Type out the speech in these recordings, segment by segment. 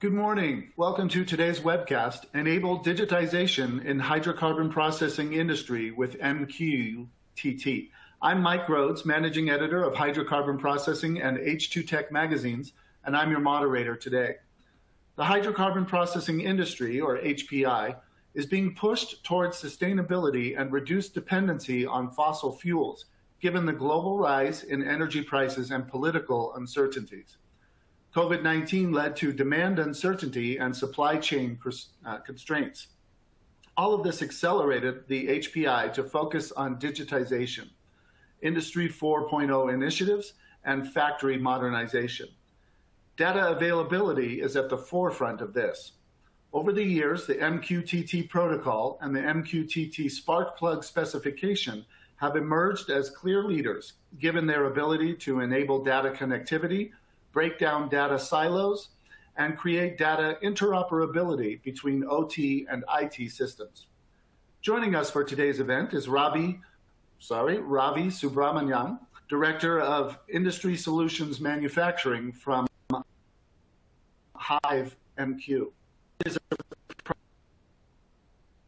Good morning. Welcome to today's webcast, Enable Digitization in Hydrocarbon Processing Industry with MQTT. I'm Mike Rhodes, Managing Editor of Hydrocarbon Processing and H2 Tech magazines, and I'm your moderator today. The hydrocarbon processing industry, or HPI, is being pushed towards sustainability and reduced dependency on fossil fuels, given the global rise in energy prices and political uncertainties. COVID-19 led to demand uncertainty and supply chain constraints. All of this accelerated the HPI to focus on digitization, Industry 4.0 initiatives, and factory modernization. Data availability is at the forefront of this. Over the years, the MQTT protocol and the MQTT Sparkplug specification have emerged as clear leaders, given their ability to enable data connectivity, break down data silos, and create data interoperability between OT and IT systems. Joining us for today's event is Ravi Subramanyan, Director of Industry Solutions Manufacturing from HiveMQ. He is a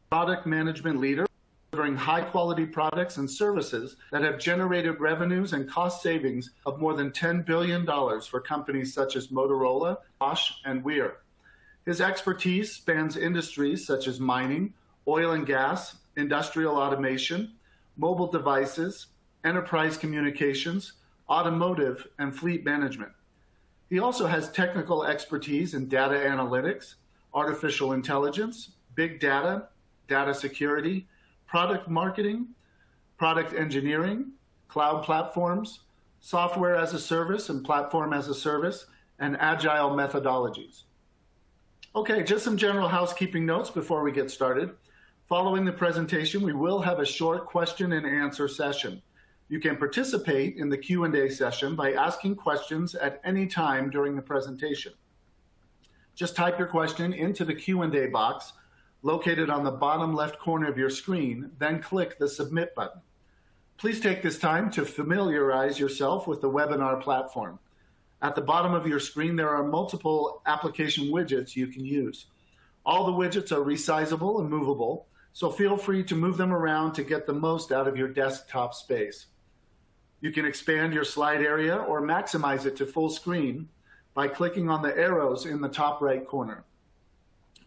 product management leader delivering high-quality products and services that have generated revenues and cost savings of more than $10 billion for companies such as Motorola, Bosch, and Weir. His expertise spans industries such as mining, oil and gas, industrial automation, mobile devices, enterprise communications, automotive, and fleet management. He also has technical expertise in data analytics, artificial intelligence, big data, data security, product marketing, product engineering, cloud platforms, software as a service and platform as a service, and agile methodologies. Okay, just some general housekeeping notes before we get started. Following the presentation, we will have a short question and answer session. You can participate in the Q&A session by asking questions at any time during the presentation. Just type your question into the Q&A box located on the bottom left corner of your screen, then click the Submit button. Please take this time to familiarize yourself with the webinar platform. At the bottom of your screen, there are multiple application widgets you can use. All the widgets are resizable and movable, so feel free to move them around to get the most out of your desktop space. You can expand your slide area or maximize it to full screen by clicking on the arrows in the top right corner.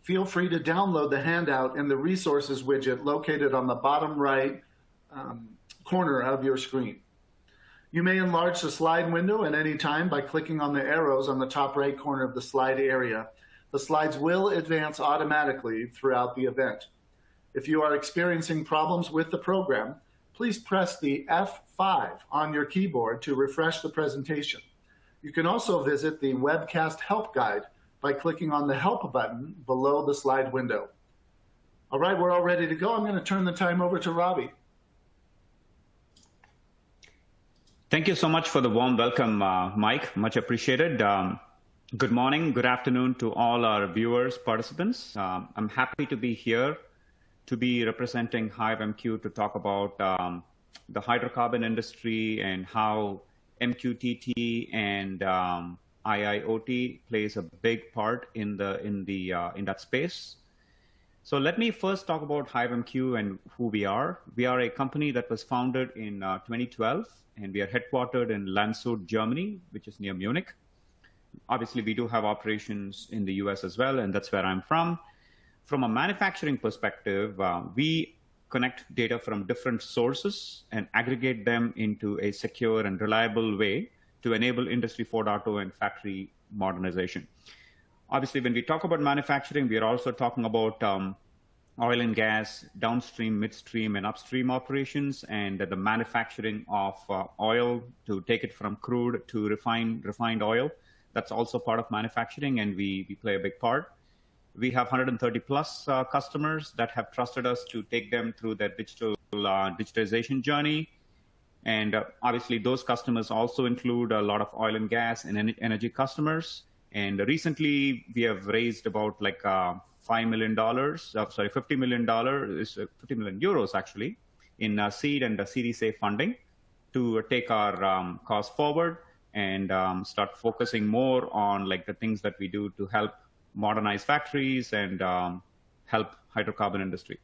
Feel free to download the handout in the Resources widget located on the bottom right corner of your screen. You may enlarge the slide window at any time by clicking on the arrows on the top right corner of the slide area. The slides will advance automatically throughout the event. If you are experiencing problems with the program, please press the F5 on your keyboard to refresh the presentation. You can also visit the webcast help guide by clicking on the Help button below the slide window. All right, we're all ready to go. I'm going to turn the time over to Ravi. Thank you so much for the warm welcome, Mike. Much appreciated. Good morning, good afternoon to all our viewers, participants. I'm happy to be here to be representing HiveMQ to talk about the hydrocarbon industry and how MQTT and IIoT plays a big part in that space. So let me first talk about HiveMQ and who we are. We are a company that was founded in 2012, and we are headquartered in Landshut, Germany, which is near Munich. Obviously, we do have operations in the US as well, and that's where I'm from. From a manufacturing perspective, we connect data from different sources and aggregate them into a secure and reliable way to enable Industry 4.0 and factory modernization. Obviously, when we talk about manufacturing, we are also talking about oil and gas, downstream, midstream, and upstream operations, and the manufacturing of oil to take it from crude to refined oil. That's also part of manufacturing, and we play a big part. We have 130 plus customers that have trusted us to take them through their digitization journey. And obviously, those customers also include a lot of oil and gas and energy customers. And recently, we have raised about like $50 million, is 50 million euros actually, in seed and Series A funding to take our cause forward and start focusing more on like the things that we do to help modernize factories and help hydrocarbon industry.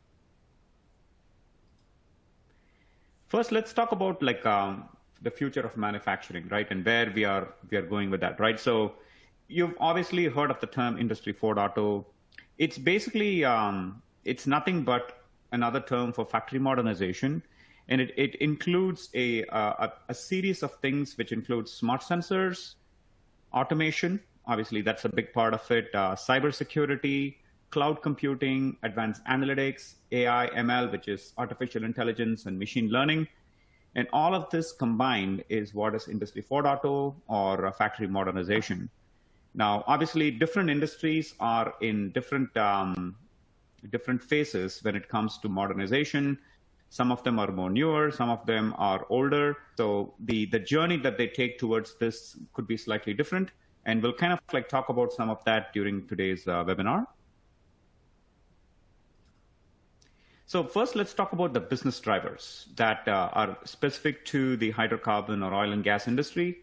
First, let's talk about the future of manufacturing, right, and where we are going with that, right? So you've obviously heard of the term Industry 4.0. It's basically, it's nothing but another term for factory modernization. And it includes a series of things, which includes smart sensors, automation, obviously that's a big part of it, cybersecurity, cloud computing, advanced analytics, AI, ML, which is artificial intelligence and machine learning. And all of this combined is what is Industry 4.0 or factory modernization. Now, obviously, different industries are in different phases when it comes to modernization. Some of them are more newer, some of them are older. So the journey that they take towards this could be slightly different. And we'll kind of talk about some of that during today's webinar. So first, let's talk about the business drivers that are specific to the hydrocarbon or oil and gas industry.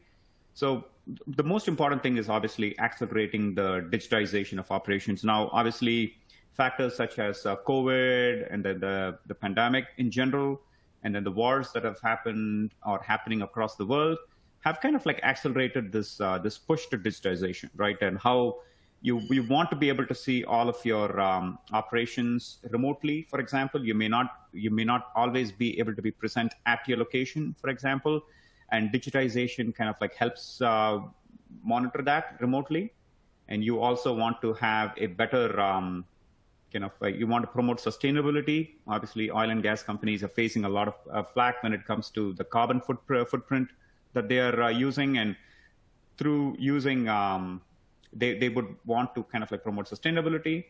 So the most important thing is obviously accelerating the digitization of operations. Now, obviously, factors such as COVID and then the pandemic in general, and then the wars that have happened or happening across the world have kind of accelerated this push to digitization, right? And how you want to be able to see all of your operations remotely. For example, you may not always be able to be present at your location, for example, and digitization kind of helps monitor that remotely. And you also want to have a better you want to promote sustainability. Obviously, oil and gas companies are facing a lot of flack when it comes to the carbon footprint that they are using, and through using, they would want to kind of promote sustainability,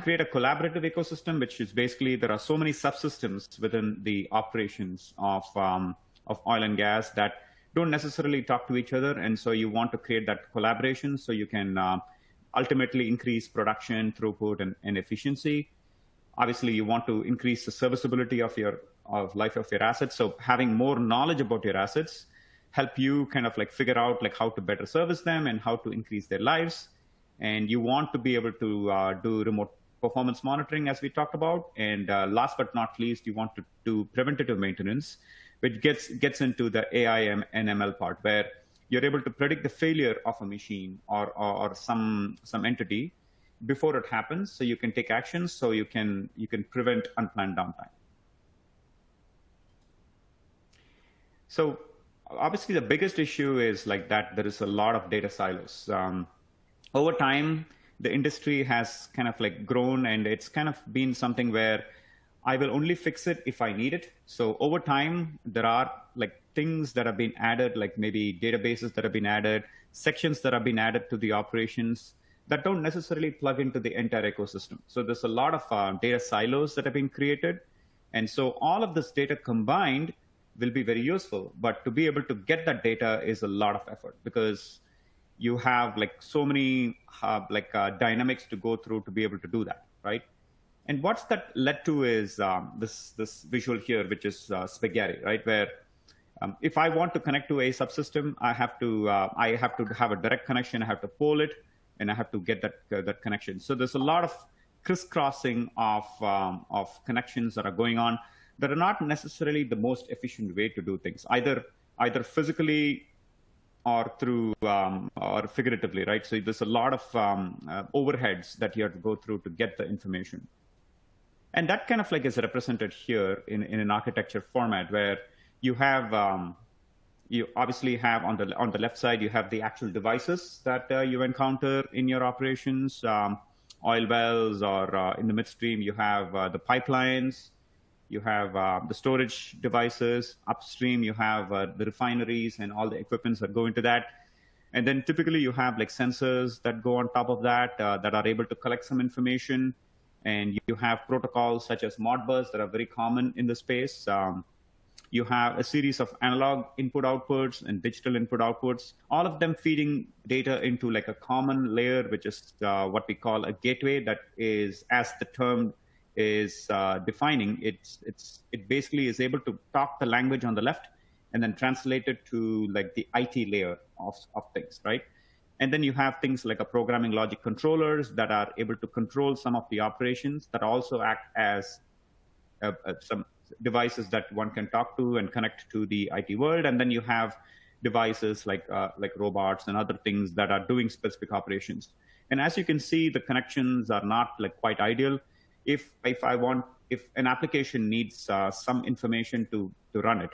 create a collaborative ecosystem, which is basically there are so many subsystems within the operations of oil and gas that don't necessarily talk to each other, and so you want to create that collaboration so you can ultimately increase production, throughput, and efficiency. Obviously, you want to increase the serviceability of life of your assets. So having more knowledge about your assets help you kind of figure out how to better service them and how to increase their lives. And you want to be able to do remote performance monitoring, as we talked about. And last but not least, you want to do preventative maintenance, which gets into the AI and ML part, where you're able to predict the failure of a machine or some entity before it happens, so you can take actions, so you can prevent unplanned downtime. So obviously the biggest issue is that there is a lot of data silos. Over time, the industry has kind of grown, and it's kind of been something where I will only fix it if I need it. So over time, there are things that have been added, maybe databases that have been added, sections that have been added to the operations that don't necessarily plug into the entire ecosystem. So there's a lot of data silos that have been created. And so all of this data combined will be very useful. But to be able to get that data is a lot of effort, because you have so many dynamics to go through to be able to do that, right? And what's that led to is this visual here, which is spaghetti, right? Where if I want to connect to a subsystem, I have to have a direct connection. I have to poll it, and I have to get that connection. So there's a lot of crisscrossing of connections that are going on that are not necessarily the most efficient way to do things, either physically or through or figuratively, right? So there's a lot of overheads that you have to go through to get the information. And that kind of is represented here in an architecture format, where you have, you obviously have on the left side, you have the actual devices that you encounter in your operations, oil wells, or in the midstream, you have the pipelines, you have the storage devices. Upstream, you have the refineries and all the equipments that go into that. And then typically you have sensors that go on top of that that are able to collect some information. And you have protocols such as Modbus that are very common in the space. You have a series of analog input outputs and digital input outputs, all of them feeding data into a common layer, which is what we call a gateway. That is, as the term is defining, it basically is able to talk the language on the left and then translate it to the IT layer of things, right? And then you have things like a programming logic controllers that are able to control some of the operations that also act as some devices that one can talk to and connect to the IT world. And then you have devices like robots and other things that are doing specific operations. And as you can see, the connections are not like quite ideal. If an application needs some information to run it,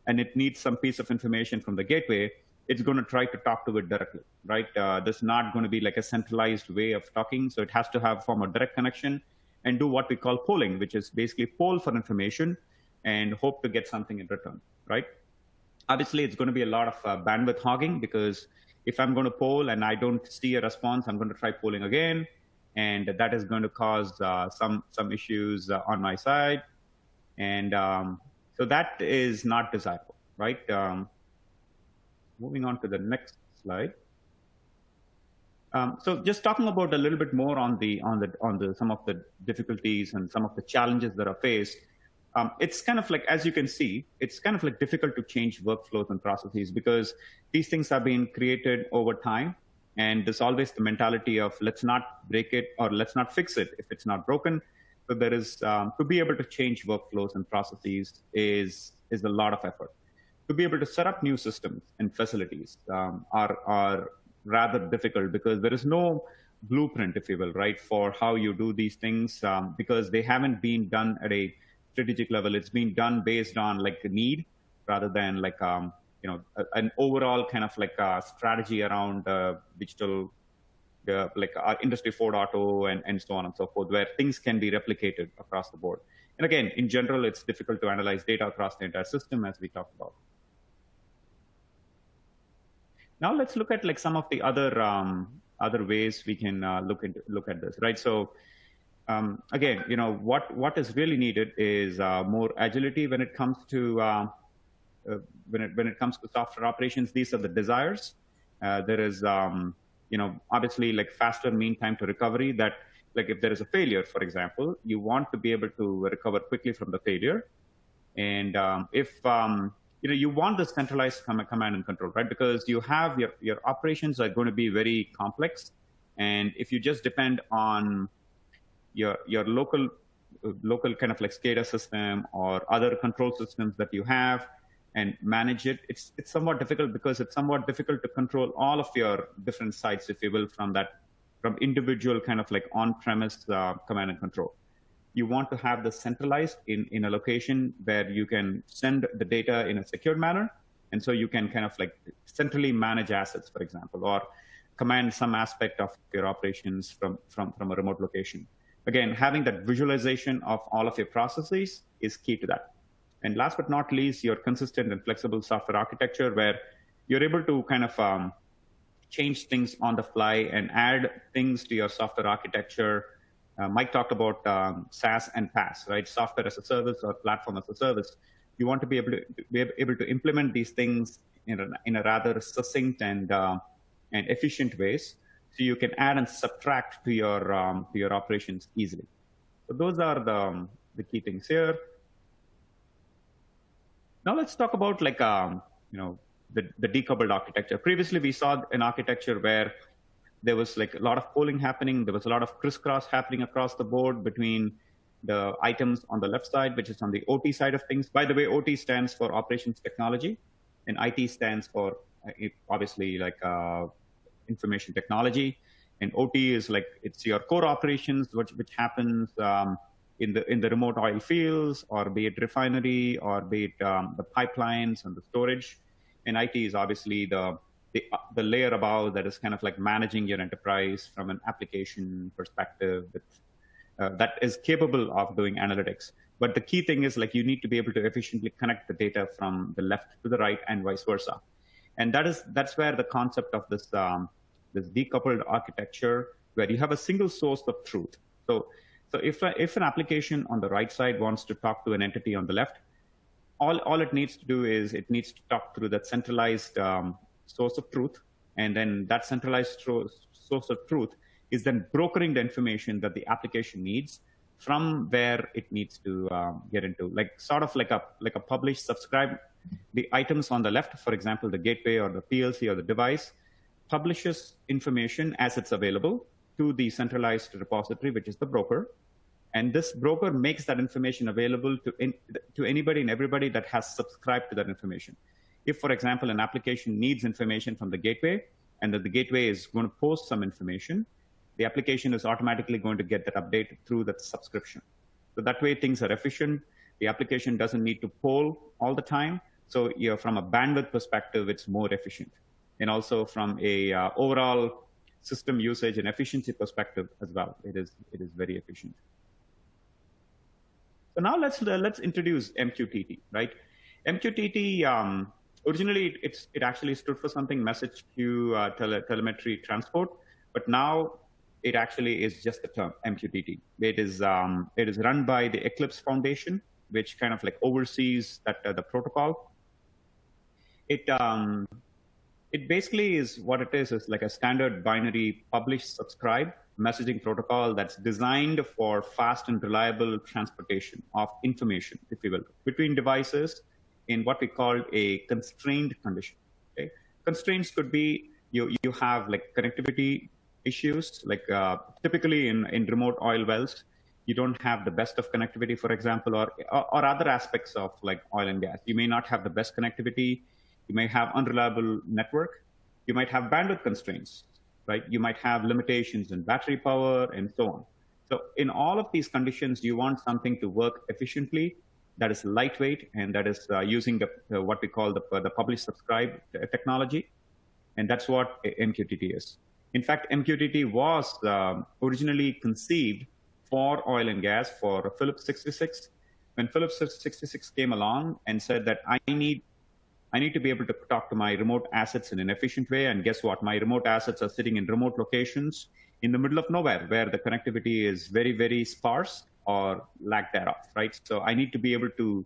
and it needs some piece of information from the gateway, it's going to try to talk to it directly, right? There's not going to be like a centralized way of talking. So it has to form a direct connection and do what we call polling, which is basically poll for information and hope to get something in return, right? Obviously, it's going to be a lot of bandwidth hogging, because if I'm going to poll and I don't see a response, I'm going to try polling again. And that is going to cause some issues on my side. And so that is not desirable, right? Moving on to the next slide. So just talking about a little bit more on some of the difficulties and some of the challenges that are faced. It's kind of like, as you can see, it's kind of like difficult to change workflows and processes, because these things have been created over time. And there's always the mentality of let's not break it or let's not fix it if it's not broken. So there is, to be able to change workflows and processes is a lot of effort. To be able to set up new systems and facilities are rather difficult, because there is no blueprint, if you will, right, for how you do these things, because they haven't been done at a strategic level. It's been done based on like a need rather than like an overall kind of like a strategy around digital, like Industry 4.0 and so on and so forth, where things can be replicated across the board. And again, in general, it's difficult to analyze data across the entire system, as we talked about. Now let's look at like some of the other ways we can look at this, right? So again, what is really needed is more agility when it comes to when it comes to software operations. These are the desires. There is obviously like faster mean time to recovery. That like if there is a failure, for example, you want to be able to recover quickly from the failure. And if you want the centralized command and control, right? Because you have your operations are going to be very complex, and if you just depend on your local kind of like SCADA system or other control systems that you have and manage it, it's somewhat difficult, because it's somewhat difficult to control all of your different sites, if you will, from individual kind of like on-premise command and control. You want to have this centralized in a location where you can send the data in a secured manner. And so you can kind of like centrally manage assets, for example, or command some aspect of your operations from a remote location. Again, having that visualization of all of your processes is key to that. And last but not least, your consistent and flexible software architecture, where you're able to kind of change things on the fly and add things to your software architecture. Mike talked about SaaS and PaaS, right? Software as a service or platform as a service. You want to be able to implement these things in a rather succinct and efficient ways, so you can add and subtract to your operations easily. So those are the key things here. Now let's talk about like the decoupled architecture. Previously, we saw an architecture where there was like a lot of polling happening. There was a lot of crisscross happening across the board between the items on the left side, which is on the OT side of things. By the way, OT stands for operations technology, and IT stands for obviously like information technology. And OT is like, it's your core operations, which happens in the remote oil fields, or be it refinery, or be it the pipelines and the storage. And IT is obviously the layer above, that is kind of like managing your enterprise from an application perspective that is capable of doing analytics. But the key thing is like you need to be able to efficiently connect the data from the left to the right and vice versa. And that's where the concept of this decoupled architecture, where you have a single source of truth. So if an application on the right side wants to talk to an entity on the left, all it needs to do is it needs to talk through that centralized source of truth, and then that centralized source of truth is then brokering the information that the application needs from where it needs to get into, like sort of like a publish subscribe. The items on the left, for example, the gateway or the PLC or the device, publishes information as it's available to the centralized repository, which is the broker. And this broker makes that information available to anybody and everybody that has subscribed to that information. If, for example, an application needs information from the gateway, and that the gateway is going to post some information, the application is automatically going to get that update through that subscription. So that way things are efficient. The application doesn't need to poll all the time. So from a bandwidth perspective, it's more efficient. And also from a overall system usage and efficiency perspective as well, it is very efficient. So now let's introduce MQTT, right? MQTT, originally it actually stood for something, message queue telemetry transport, but now it actually is just the term MQTT. It is run by the Eclipse Foundation, which kind of like oversees that the protocol. It basically is what it is like a standard binary publish subscribe messaging protocol that's designed for fast and reliable transportation of information, if you will, between devices in what we call a constrained condition. Okay? Constraints could be you have like connectivity issues, like typically in remote oil wells, you don't have the best of connectivity, for example, or other aspects of like oil and gas. You may not have the best connectivity. You may have unreliable network. You might have bandwidth constraints, right? You might have limitations in battery power and so on. So in all of these conditions, you want something to work efficiently, that is lightweight, and that is using what we call the publish subscribe technology. And that's what MQTT is. In fact, MQTT was originally conceived for oil and gas for Phillips 66. When Phillips 66 came along and said that I need to be able to talk to my remote assets in an efficient way. And guess what? My remote assets are sitting in remote locations in the middle of nowhere where the connectivity is very, very sparse or lack thereof, right? So I need to be able to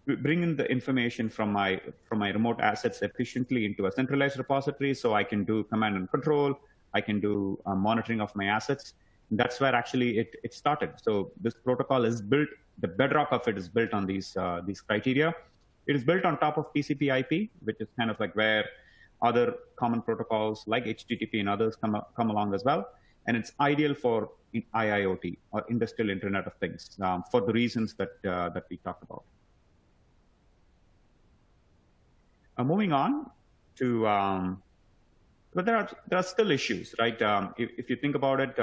bring in the information from my remote assets efficiently into a centralized repository so I can do command and control. I can do monitoring of my assets. And that's where actually it started. So this protocol is built, the bedrock of it is built on these criteria. It is built on top of TCP/IP, which is kind of like where other common protocols like HTTP and others come along as well. And it's ideal for IIoT, or Industrial Internet of Things, for the reasons that we talked about. Moving on to, but there are still issues, right? If you think about it,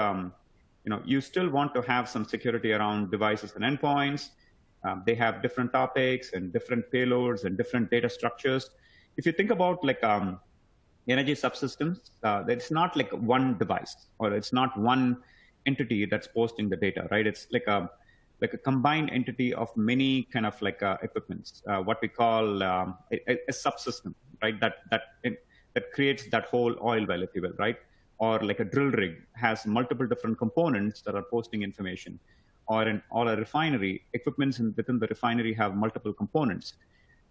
you still want to have some security around devices and endpoints. They have different topics and different payloads and different data structures. If you think about like energy subsystems, it's not like one device, or it's not one entity that's posting the data, right? It's like a combined entity of many kind of like equipments, what we call a subsystem, right? That creates that whole oil well, if you will, right? Or like a drill rig has multiple different components that are posting information. Or a refinery, equipments within the refinery have multiple components.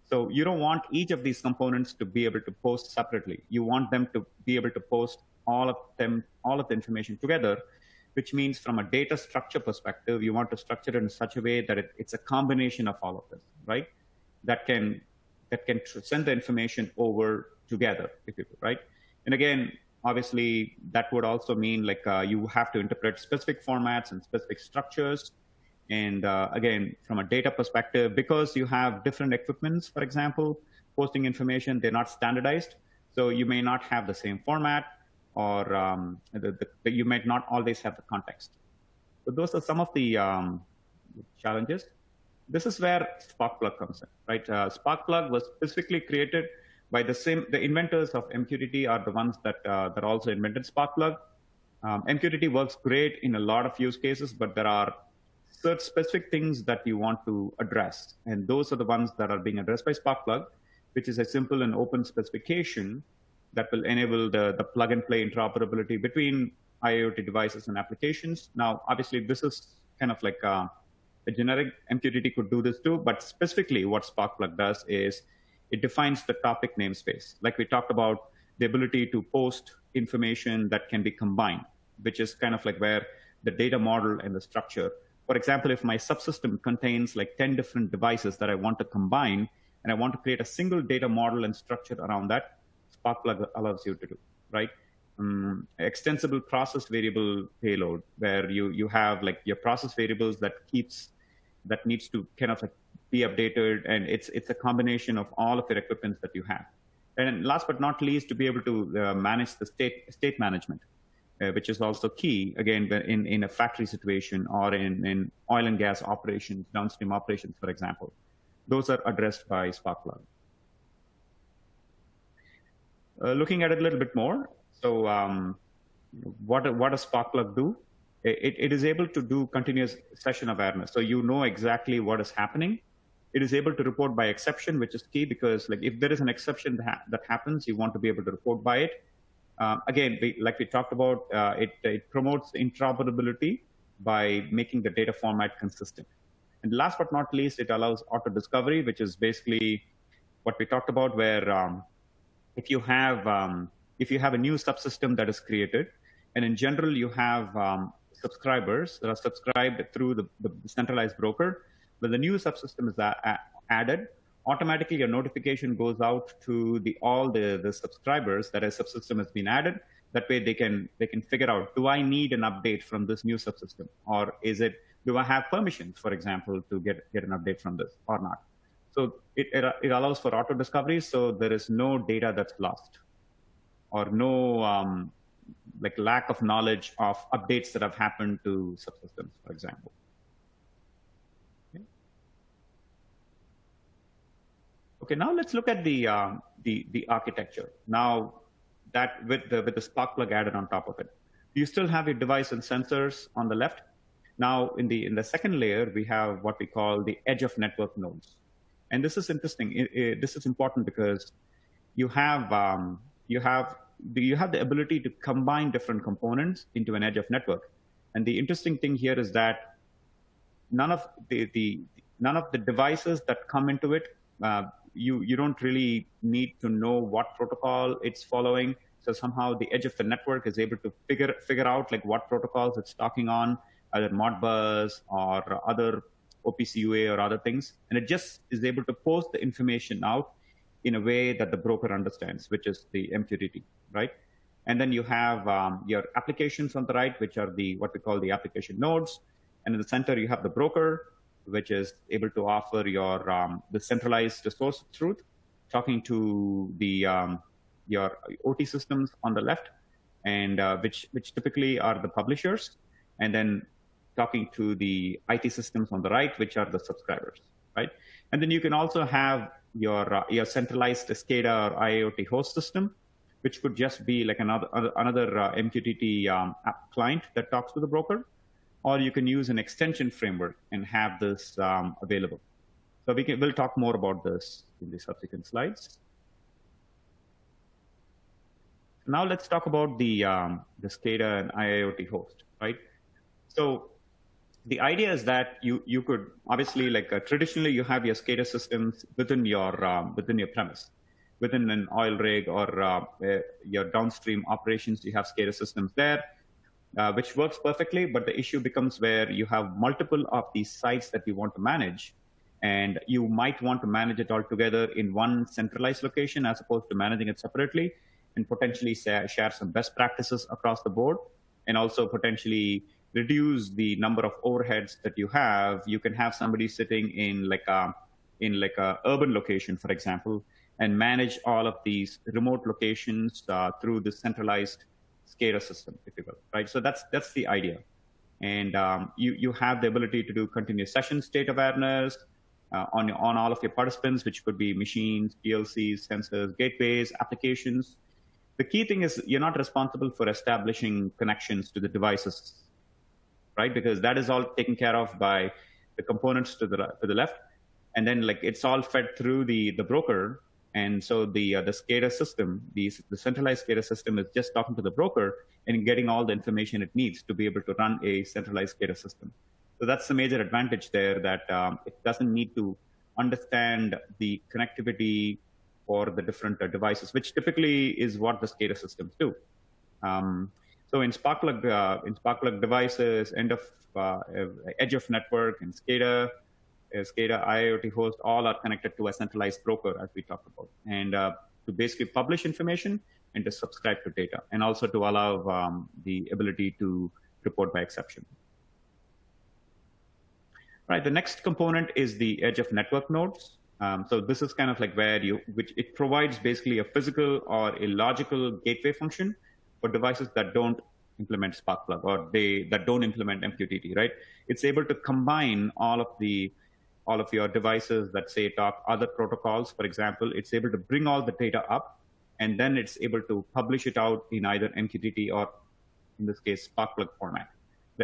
So you don't want each of these components to be able to post separately. You want them to be able to post all of the information together, which means from a data structure perspective, you want to structure it in such a way that it's a combination of all of this, right? That can send the information over together, if you will, right? And again, obviously, that would also mean like you have to interpret specific formats and specific structures. And again, from a data perspective, because you have different equipments, for example, posting information, they're not standardized. So you may not have the same format, or you might not always have the context. So those are some of the challenges. This is where Sparkplug comes in, right? Sparkplug was specifically created by the inventors of MQTT are the ones that also invented Sparkplug. MQTT works great in a lot of use cases, but there are certain specific things that you want to address. And those are the ones that are being addressed by Sparkplug, which is a simple and open specification that will enable the plug and play interoperability between IoT devices and applications. Now, obviously, this is kind of like a generic MQTT could do this too, but specifically what Sparkplug does is it defines the topic namespace. Like we talked about, the ability to post information that can be combined, which is kind of like where the data model and the structure. For example, if my subsystem contains like 10 different devices that I want to combine, and I want to create a single data model and structure around that, Sparkplug allows you to do. right? Extensible process variable payload, where you have like your process variables that needs to kind of like be updated, and it's a combination of all of your equipment that you have. And last but not least, to be able to manage the state management, which is also key, again, in a factory situation or in oil and gas operations, downstream operations, for example. Those are addressed by Sparkplug. Looking at it a little bit more, so what does Sparkplug do? It is able to do continuous session awareness. So you know exactly what is happening. It is able to report by exception, which is key, because like if there is an exception that happens, you want to be able to report by it. Again, like we talked about, it promotes interoperability by making the data format consistent. And last but not least, it allows auto discovery, which is basically what we talked about, where if you have a new subsystem that is created, and in general you have subscribers that are subscribed through the centralized broker, when the new subsystem is added, automatically a notification goes out to all the subscribers that a subsystem has been added. That way they can figure out, do I need an update from this new subsystem, or do I have permissions, for example, to get an update from this or not? So it allows for auto discovery, so there is no data that's lost, or no like lack of knowledge of updates that have happened to subsystems, for example. Okay, now let's look at the architecture. Now that with the Sparkplug added on top of it, you still have your device and sensors on the left. Now in the second layer, we have what we call the edge of network nodes. And this is interesting. This is important because you have the ability to combine different components into an edge of network. And the interesting thing here is that none of the devices that come into it, you don't really need to know what protocol it's following. So somehow the edge of the network is able to figure out like what protocols it's talking on, either Modbus or other OPC-UA or other things, and it just is able to post the information out in a way that the broker understands, which is the MQTT, right? And then you have your applications on the right, which are what we call the application nodes, and in the center you have the broker, which is able to offer the centralized source of truth, talking to your OT systems on the left, and which typically are the publishers, and then talking to the IT systems on the right, which are the subscribers, right? And then you can also have your centralized SCADA or IIoT host system, which could just be like another MQTT app client that talks to the broker, or you can use an extension framework and have this available. So we'll talk more about this in the subsequent slides. Now let's talk about the SCADA and IIoT host, right? So the idea is that you could obviously, like traditionally, you have your SCADA systems within your premise, within an oil rig or your downstream operations. You have SCADA systems there, which works perfectly. But the issue becomes where you have multiple of these sites that you want to manage, and you might want to manage it all together in one centralized location as opposed to managing it separately, and potentially share some best practices across the board, and also potentially reduce the number of overheads that you have. You can have somebody sitting in like a urban location, for example, and manage all of these remote locations through the centralized SCADA system, if you will, right? So that's the idea. And you have the ability to do continuous session state awareness on all of your participants, which could be machines, PLCs, sensors, gateways, applications. The key thing is you're not responsible for establishing connections to the devices, right? Because that is all taken care of by the components to the left, and then like it's all fed through the broker. And so the SCADA system, the centralized SCADA system, is just talking to the broker and getting all the information it needs to be able to run a centralized SCADA system. So that's the major advantage there, that it doesn't need to understand the connectivity for the different devices, which typically is what the SCADA systems do. So in Sparkplug devices, edge of network, and SCADA, IIoT host, all are connected to a centralized broker, as we talked about. And to basically publish information, and to subscribe to data, and also to allow the ability to report by exception. Right, the next component is the edge of network nodes. So this is kind of like where it provides basically a physical or a logical gateway function for devices that don't implement Sparkplug or that don't implement MQTT, right? It's able to combine all of your devices that say talk other protocols. For example, it's able to bring all the data up, and then it's able to publish it out in either MQTT or, in this case, Sparkplug format.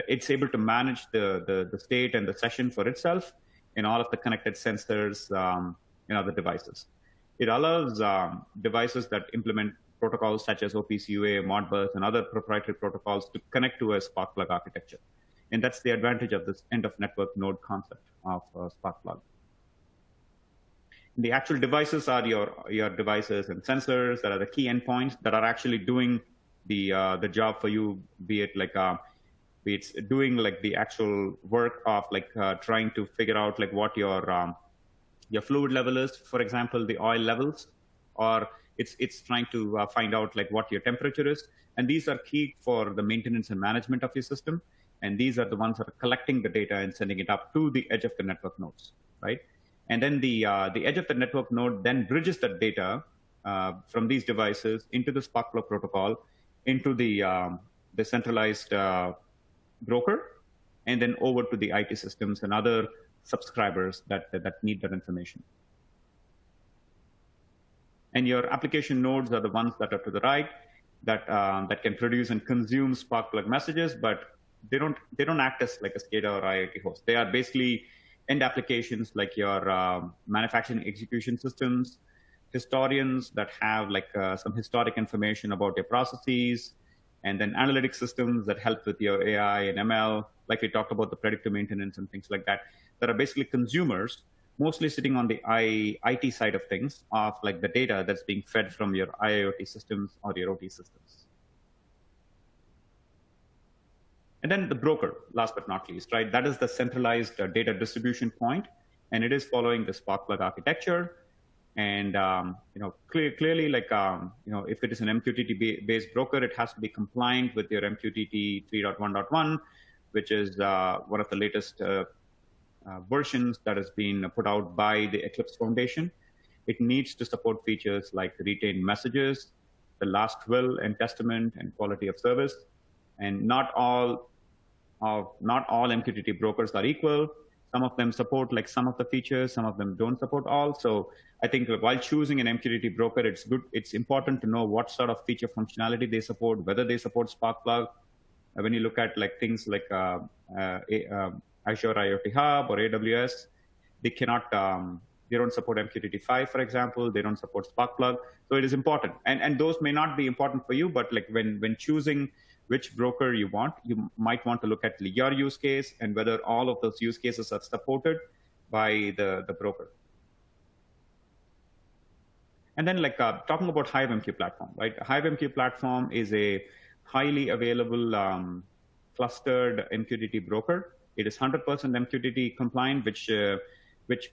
It's able to manage the state and the session for itself in all of the connected sensors in other devices. It allows devices that implement protocols such as OPC UA, Modbus, and other proprietary protocols to connect to a Sparkplug architecture. And that's the advantage of this end-of-network node concept of Sparkplug. The actual devices are your devices and sensors that are the key endpoints that are actually doing the job for you, be it's doing like the actual work of trying to figure out like what your fluid level is, for example, the oil levels, or it's trying to find out like what your temperature is. And these are key for the maintenance and management of your system. And these are the ones that are collecting the data and sending it up to the edge of the network nodes, right? And then the edge of the network node then bridges that data from these devices into the Sparkplug protocol, into the centralized broker, and then over to the IT systems and other subscribers that need that information. And your application nodes are the ones that are to the right that can produce and consume Sparkplug messages, but they don't act as like a SCADA or IIoT host. They are basically end applications like your manufacturing execution systems, historians that have like some historic information about your processes, and then analytic systems that help with your AI and ML, like we talked about the predictive maintenance and things like that, that are basically consumers, mostly sitting on the IT side of things, of like the data that's being fed from your IIoT systems or your OT systems. And then the broker, last but not least, right? That is the centralized data distribution point, and it is following the Sparkplug architecture. And clearly, like if it is an MQTT-based broker, it has to be compliant with your MQTT 3.1.1, which is one of the latest versions that has been put out by the Eclipse Foundation. It needs to support features like retained messages, the last will and testament, and quality of service. And not all MQTT brokers are equal. Some of them support like some of the features, some of them don't support all. So I think while choosing an MQTT broker, it's important to know what sort of feature functionality they support, whether they support Sparkplug. When you look at like things like Azure IoT Hub or AWS, they don't support MQTT 5, for example. They don't support Sparkplug. So it is important. And those may not be important for you, but like when choosing which broker you want, you might want to look at your use case and whether all of those use cases are supported by the broker. And then like talking about HiveMQ platform, right? HiveMQ platform is a highly available clustered MQTT broker. It is 100% MQTT compliant, which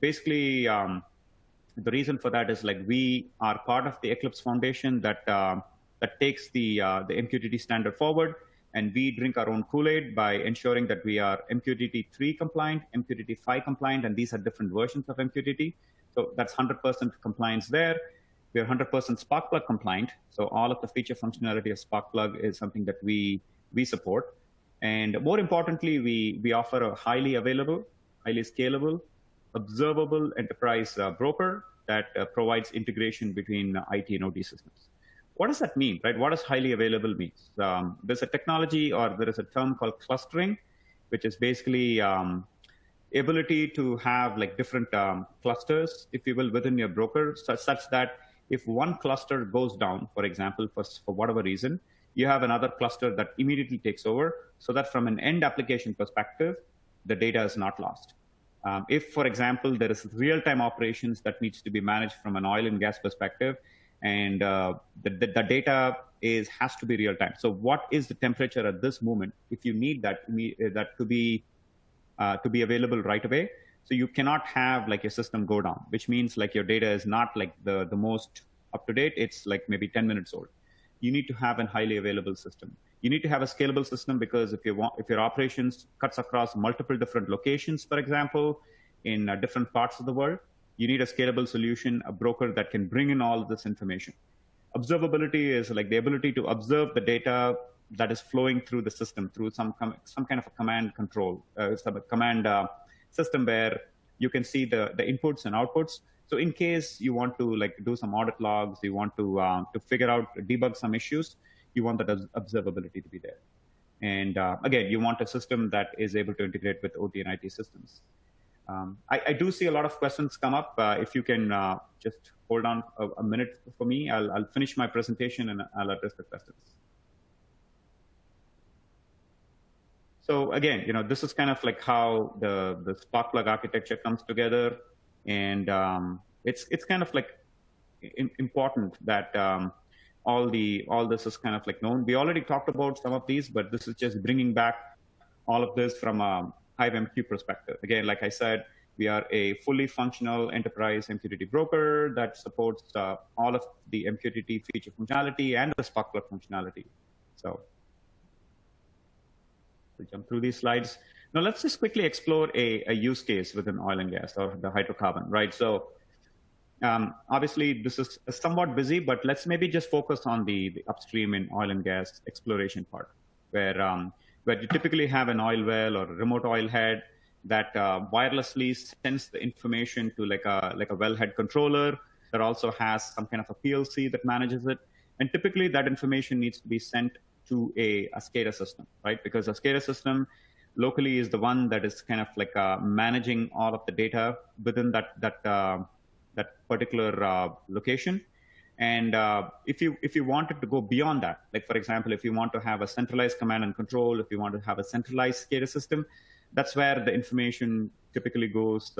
basically the reason for that is like we are part of the Eclipse Foundation that takes the MQTT standard forward, and we drink our own Kool-Aid by ensuring that we are MQTT 3 compliant, MQTT 5 compliant, and these are different versions of MQTT. So that's 100% compliance there. We are 100% Sparkplug compliant. So all of the feature functionality of Sparkplug is something that we support. And more importantly, we offer a highly available, highly scalable, observable enterprise broker that provides integration between IT and OT systems. What does that mean, right? What does highly available means? There's a technology, or there is a term called clustering, which is basically ability to have like different clusters, if you will, within your broker, such that if one cluster goes down, for example, for whatever reason, you have another cluster that immediately takes over, so that from an end application perspective, the data is not lost. If, for example, there is real-time operations that needs to be managed from an oil and gas perspective, and the data has to be real-time. So what is the temperature at this moment? If you need that to be available right away, so you cannot have like your system go down, which means like your data is not like the most up to date. It's like maybe 10 minutes old. you need to have a highly available system. You need to have a scalable system because if your operations cuts across multiple different locations, for example, in different parts of the world, you need a scalable solution, a broker that can bring in all of this information. Observability is like the ability to observe the data that is flowing through the system through some kind of a command control, some command system where you can see the inputs and outputs. So in case you want to like do some audit logs, you want to figure out, debug some issues, you want that observability to be there. And again, you want a system that is able to integrate with OT and IT systems. I do see a lot of questions come up. If you can just hold on a minute for me, I'll finish my presentation and I'll address the questions. So again, this is kind of like how the Sparkplug architecture comes together, and it's kind of like important that all this is kind of like known. We already talked about some of these, but this is just bringing back all of this from a HiveMQ perspective. Again, like I said, we are a fully functional enterprise MQTT broker that supports all of the MQTT feature functionality and the Sparkplug functionality. So we'll jump through these slides. Now let's just quickly explore a use case within oil and gas or the hydrocarbon, right? So obviously this is somewhat busy, but let's maybe just focus on the upstream in oil and gas exploration part, where you typically have an oil well or a remote oil head that wirelessly sends the information to like a wellhead controller that also has some kind of a PLC that manages it. And typically that information needs to be sent to a SCADA system, right? Because a SCADA system locally is the one that is kind of like managing all of the data within that particular location. And if you wanted to go beyond that, like for example, if you want to have a centralized command and control, if you want to have a centralized SCADA system, that's where the information typically goes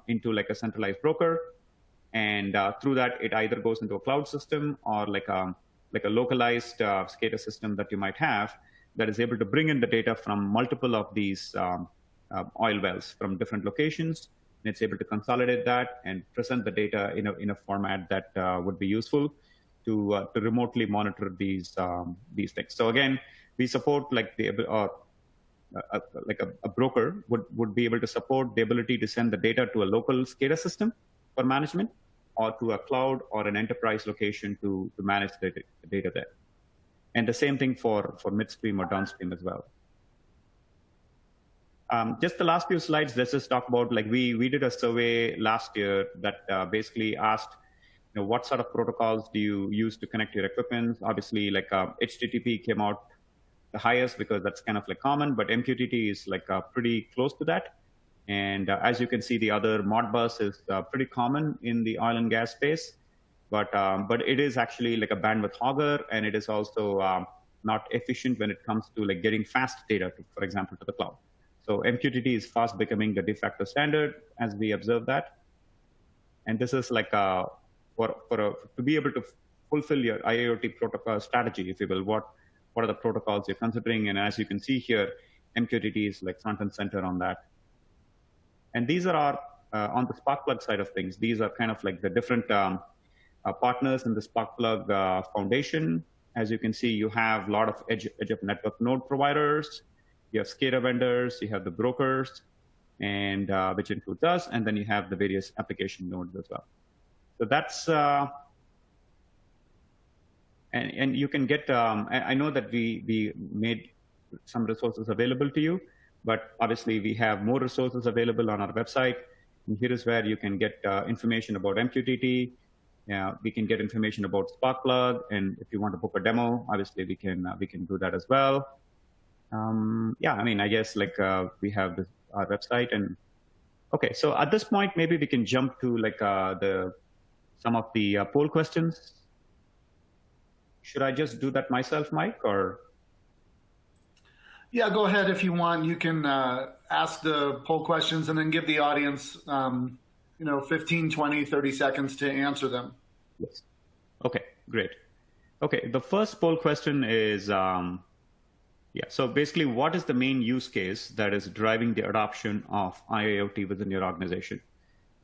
into like a centralized broker. And through that, it either goes into a cloud system or like a localized SCADA system that you might have that is able to bring in the data from multiple of these oil wells from different locations. And it's able to consolidate that and present the data in a format that would be useful to remotely monitor these things. So again, we support like a broker would be able to support the ability to send the data to a local SCADA system for management, or to a cloud or an enterprise location to manage the data there. And the same thing for midstream or downstream as well. Just the last few slides, let's just talk about, like we did a survey last year that basically asked, what sort of protocols do you use to connect your equipment? Obviously, like HTTP came out the highest because that's kind of like common, but MQTT is like pretty close to that. And as you can see, the other Modbus is pretty common in the oil and gas space, but it is actually like a bandwidth hogger, and it is also not efficient when it comes to like getting fast data, for example, to the cloud. So MQTT is fast becoming the de facto standard as we observe that. And this is like to be able to fulfill your IIoT protocol strategy, if you will, what are the protocols you're considering? And as you can see here, MQTT is like front and center on that. And these are on the Sparkplug side of things. These are kind of like the different partners in the Sparkplug foundation. As you can see, you have a lot of edge of network node providers. You have SCADA vendors, you have the brokers, and which includes us, and then you have the various application nodes as well. So that's, and you can get, I know that we made some resources available to you, but obviously we have more resources available on our website. And here is where you can get information about MQTT. We can get information about Sparkplug, and if you want to book a demo, obviously we can do that as well. Yeah, I mean, I guess like we have our website, and okay. So at this point, maybe we can jump to like some of the poll questions. Should I just do that myself, Mike, or? Yeah, go ahead if you want. You can ask the poll questions and then give the audience, 15, 20, 30 seconds to answer them. Yes. Okay, great. Okay, the first poll question is, so basically, what is the main use case that is driving the adoption of IIoT within your organization?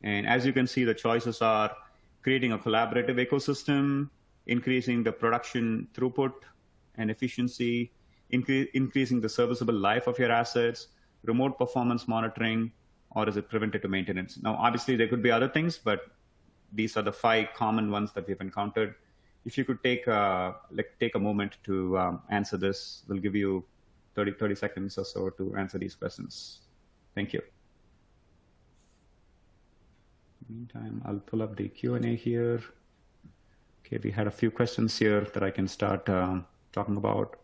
And as you can see, the choices are creating a collaborative ecosystem, increasing the production throughput and efficiency, increasing the serviceable life of your assets, remote performance monitoring, or is it preventative maintenance? Now, obviously, there could be other things, but these are the 5 common ones that we've encountered. If you could take a moment to answer this, we'll give you 30 seconds or so to answer these questions. Thank you. Meantime, I'll pull up the Q&A here. Okay, we had a few questions here that I can start talking about.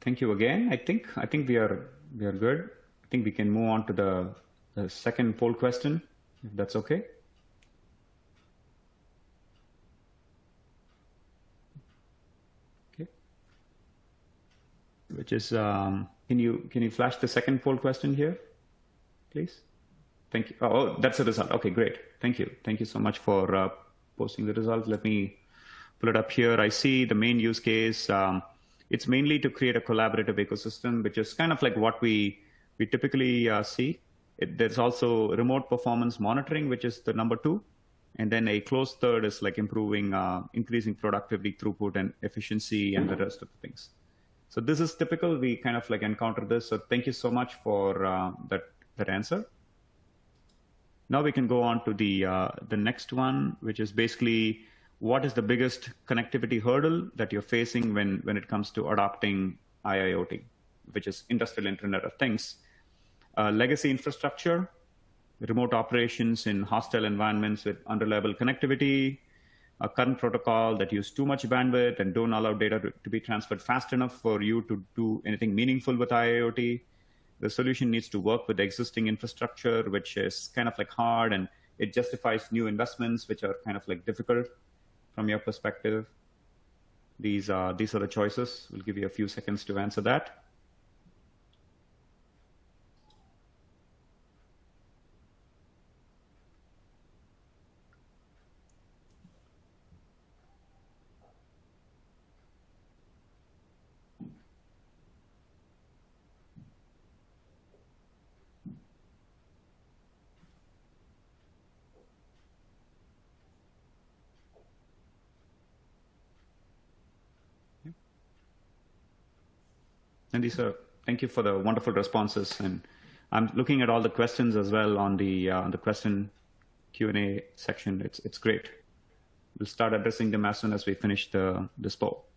Thank you again. I think we are good. I think we can move on to the second poll question, if that's okay. Okay. Which is can you flash the second poll question here, please? Thank you. Oh, that's the result. Okay, great. Thank you. Thank you so much for posting the result. Let me pull it up here. I see the main use case. It's mainly to create a collaborative ecosystem, which is kind of like what we typically see. There's also remote performance monitoring, which is the number 2. And then a close third is like increasing productivity, throughput, and efficiency, and the rest of the things. So this is typical. We kind of like encounter this. So thank you so much for that answer. Now we can go on to the next one, which is basically, what is the biggest connectivity hurdle that you're facing when it comes to adopting IIoT, which is Industrial Internet of Things? Legacy infrastructure, remote operations in hostile environments with unreliable connectivity, a current protocol that use too much bandwidth and don't allow data to be transferred fast enough for you to do anything meaningful with IIoT. The solution needs to work with existing infrastructure, which is kind of like hard, and it justifies new investments, which are kind of like difficult. From your perspective, these are the choices. We'll give you a few seconds to answer that. And thank you for the wonderful responses. And I'm looking at all the questions as well on the question Q&A section. It's great. We'll start addressing them as soon as we finish this poll.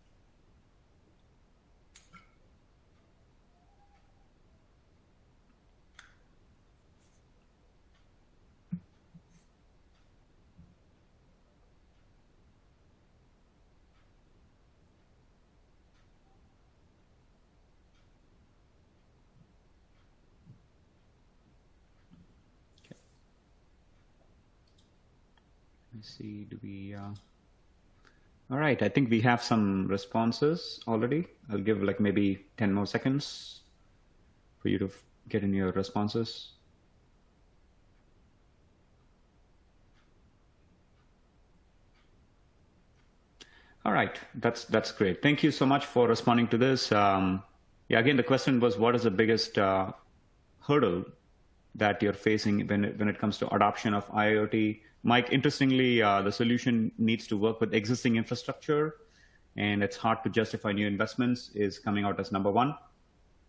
See, do we, all right, I think we have some responses already. I'll give like maybe 10 more seconds for you to get in your responses. All right, that's great. Thank you so much for responding to this. Yeah, again, the question was, what is the biggest hurdle that you're facing when it comes to adoption of IoT? Mike, interestingly, the solution needs to work with existing infrastructure, and it's hard to justify new investments is coming out as number 1.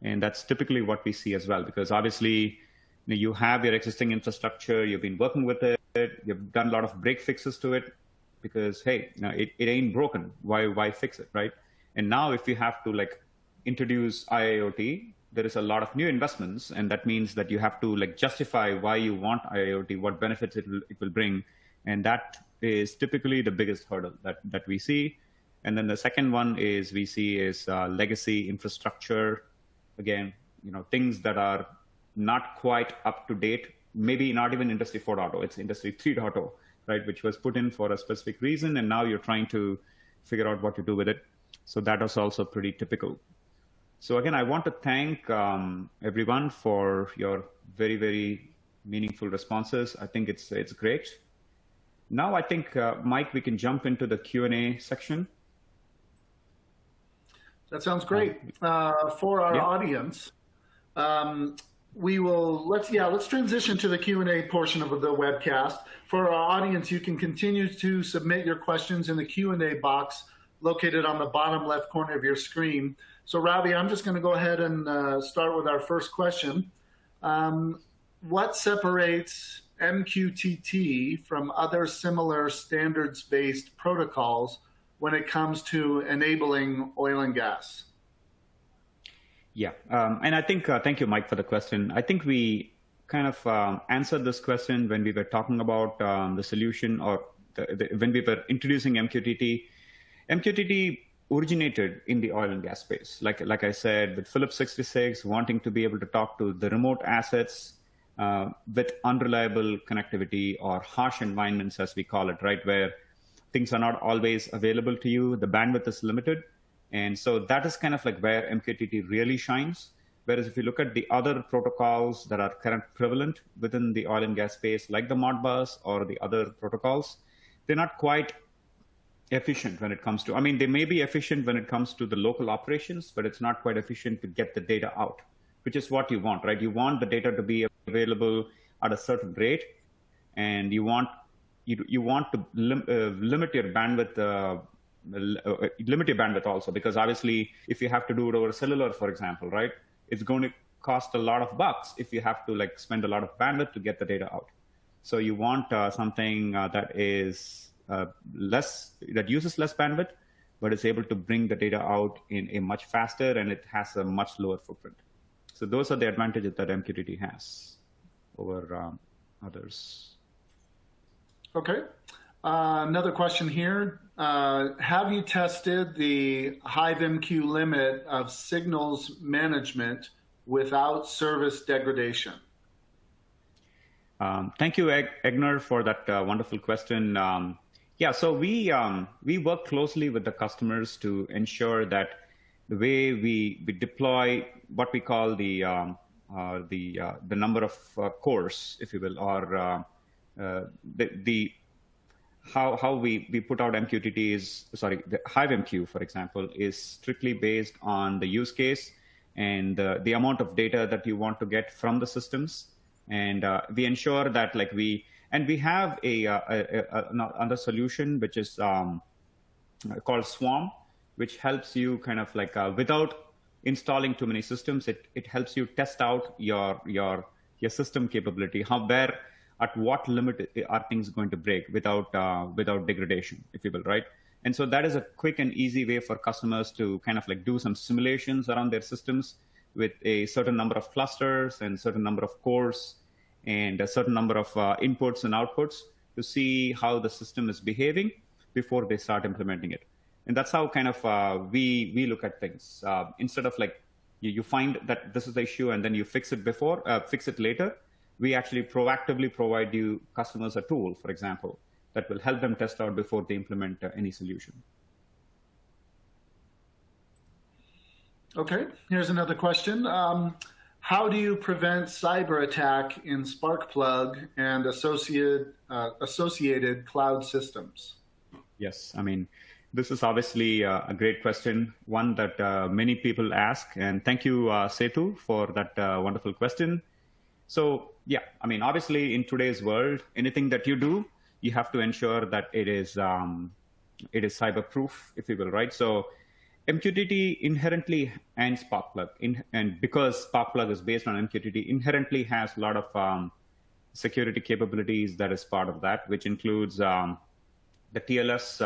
And that's typically what we see as well, because obviously you have your existing infrastructure, you've been working with it, you've done a lot of break fixes to it because, hey, it ain't broken. Why fix it, right? And now if you have to like introduce IIoT, there is a lot of new investments, and that means that you have to like justify why you want IIoT, what benefits it will bring, and that is typically the biggest hurdle that we see. And then the second one is we see is legacy infrastructure. Again, things that are not quite up to date maybe not even Industry 4.0, it's Industry 3.0, right, which was put in for a specific reason, and now you're trying to figure out what to do with it. So that was also pretty typical. So again, I want to thank everyone for your very, very meaningful responses. I think it's great. Now I think, Mike, we can jump into the Q&A section. That sounds great. For our audience, let's transition to the Q&A portion of the webcast. For our audience, you can continue to submit your questions in the Q&A box located on the bottom left corner of your screen. So Ravi, I'm just going to go ahead and start with our first question. What separates MQTT from other similar standards-based protocols when it comes to enabling oil and gas? Yeah, and I think, thank you, Mike, for the question. I think we kind of answered this question when we were talking about the solution, or when we were introducing MQTT. MQTT originated in the oil and gas space. Like I said, with Phillips 66 wanting to be able to talk to the remote assets with unreliable connectivity, or harsh environments, as we call it, right, where things are not always available to you, the bandwidth is limited. And so that is kind of like where MQTT really shines. Whereas if you look at the other protocols that are currently prevalent within the oil and gas space, like the Modbus or the other protocols, they're not quite efficient when it comes to, I mean, they may be efficient when it comes to the local operations, but it's not quite efficient to get the data out, which is what you want, right? You want the data to be available at a certain rate, and you want to limit your bandwidth, also, because obviously if you have to do it over cellular, for example, right, it's going to cost a lot of bucks if you have to like spend a lot of bandwidth to get the data out. So you want something that is that uses less bandwidth, but is able to bring the data out in a much faster, and it has a much lower footprint. So those are the advantages that MQTT has over others. Okay. Another question here. Have you tested the HiveMQ limit of signals management without service degradation? Thank you, Egner, for that wonderful question. Yeah, so we work closely with the customers to ensure that the way we deploy what we call the number of cores, if you will, or how we put out MQTT is, sorry, the HiveMQ, for example, is strictly based on the use case and the amount of data that you want to get from the systems. And we ensure that like we have another solution, which is called Swarm, which helps you kind of like without installing too many systems, it helps you test out your system capability, at what limit are things going to break without degradation, if you will, right? And so that is a quick and easy way for customers to kind of like do some simulations around their systems with a certain number of clusters and certain number of cores and a certain number of inputs and outputs to see how the system is behaving before they start implementing it. And that's how kind of we look at things. Instead of like you find that this is the issue and then you fix it later, we actually proactively provide you customers a tool, for example, that will help them test out before they implement any solution. Okay, here's another question. How do you prevent cyber attack in Sparkplug and associated cloud systems? Yes, I mean, this is obviously a great question, one that many people ask. And thank you, Setu, for that wonderful question. So yeah, I mean, obviously in today's world, anything that you do, you have to ensure that it is cyber-proof, if you will, right? So MQTT inherently and Sparkplug, and because Sparkplug is based on MQTT, inherently has a lot of security capabilities that is part of that, which includes the TLS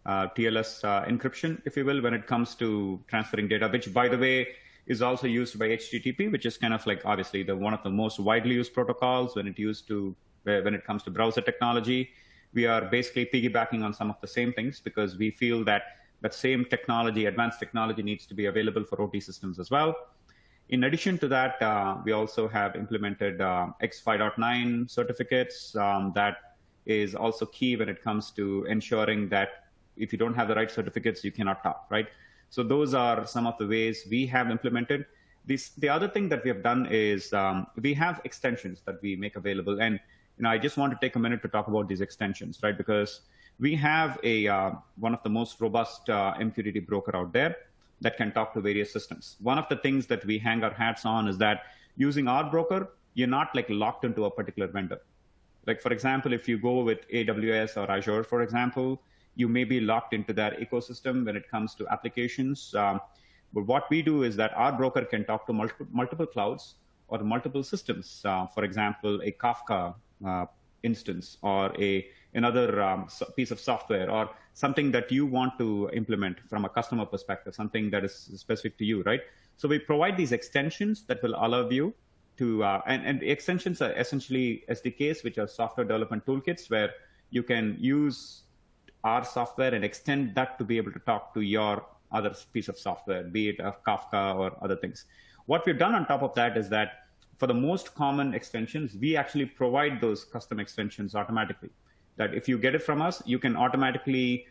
encryption, if you will, when it comes to transferring data, which, by the way, is also used by HTTP, which is kind of like obviously one of the most widely used protocols when it comes to browser technology. We are basically piggybacking on some of the same things because we feel that same technology, advanced technology, needs to be available for OT systems as well. In addition to that, we also have implemented X 5.9 certificates. That is also key when it comes to ensuring that if you don't have the right certificates, you cannot talk, right? So those are some of the ways we have implemented. The other thing that we have done is we have extensions that we make available. And I just want to take a minute to talk about these extensions, right? Because we have one of the most robust MQTT broker out there that can talk to various systems. One of the things that we hang our hats on is that using our broker, you're not like locked into a particular vendor. Like, for example, if you go with AWS or Azure, for example, you may be locked into their ecosystem when it comes to applications. But what we do is that our broker can talk to multiple clouds or multiple systems. For example, a Kafka instance or another piece of software or something that you want to implement from a customer perspective, something that is specific to you, right? So we provide these extensions that will allow you to, and the extensions are essentially SDKs, which are software development toolkits, where you can use our software and extend that to be able to talk to your other piece of software, be it a Kafka or other things. What we've done on top of that is that for the most common extensions, we actually provide those custom extensions automatically. That if you get it from us, you can automatically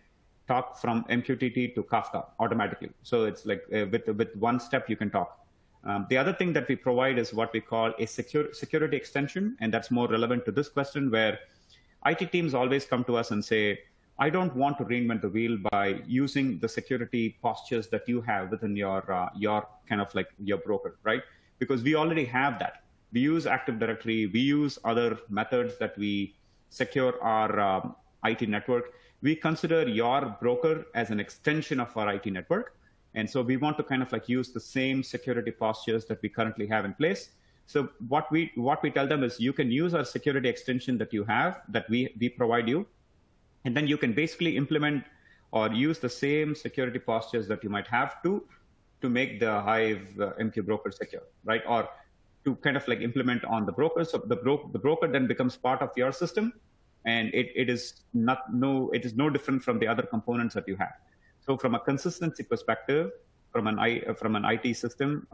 talk from MQTT to Kafka automatically. So it's like with one step, you can talk. The other thing that we provide is what we call a security extension. And that's more relevant to this question, where IT teams always come to us and say, I don't want to reinvent the wheel by using the security postures that you have within your kind of like your broker, right? Because we already have that. We use Active Directory. We use other methods that we secure our IT network. We consider your broker as an extension of our IT network. And so we want to kind of like use the same security postures that we currently have in place. So what we tell them is you can use our security extension that you have, that we provide you. And then you can basically implement or use the same security postures that you might have to make the HiveMQ Broker secure, right? Or to kind of like implement on the broker. So the broker then becomes part of your system, and it is no different from the other components that you have. So from a consistency perspective, from an IT system,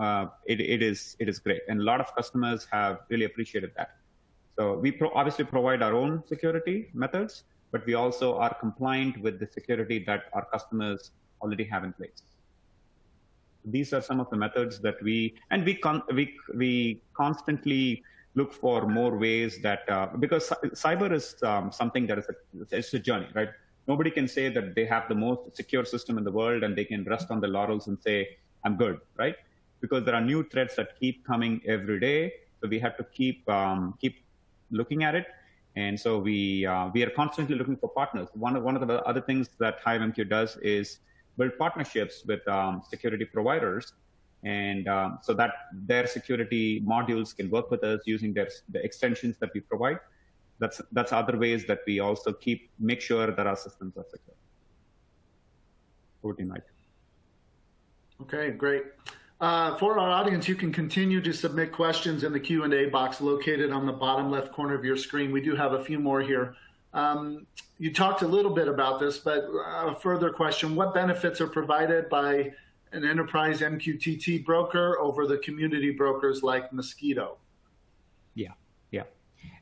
it is great, and a lot of customers have really appreciated that. So we obviously provide our own security methods, but we also are compliant with the security that our customers already have in place. These are some of the methods that we constantly look for more ways that, because cyber is something that it's a journey, right? Nobody can say that they have the most secure system in the world and they can rest on their laurels and say, I'm good, right? Because there are new threats that keep coming every day. So we have to keep looking at it. And so we are constantly looking for partners. One of the other things that HiveMQ does is build partnerships with security providers, and so that their security modules can work with us using the extensions that we provide. That's other ways that we also make sure that our systems are secure. Over to you, Mike. Okay, great. For our audience, you can continue to submit questions in the Q&A box located on the bottom left corner of your screen. We do have a few more here. You talked a little bit about this, but a further question: what benefits are provided by an enterprise MQTT broker over the community brokers like Mosquitto?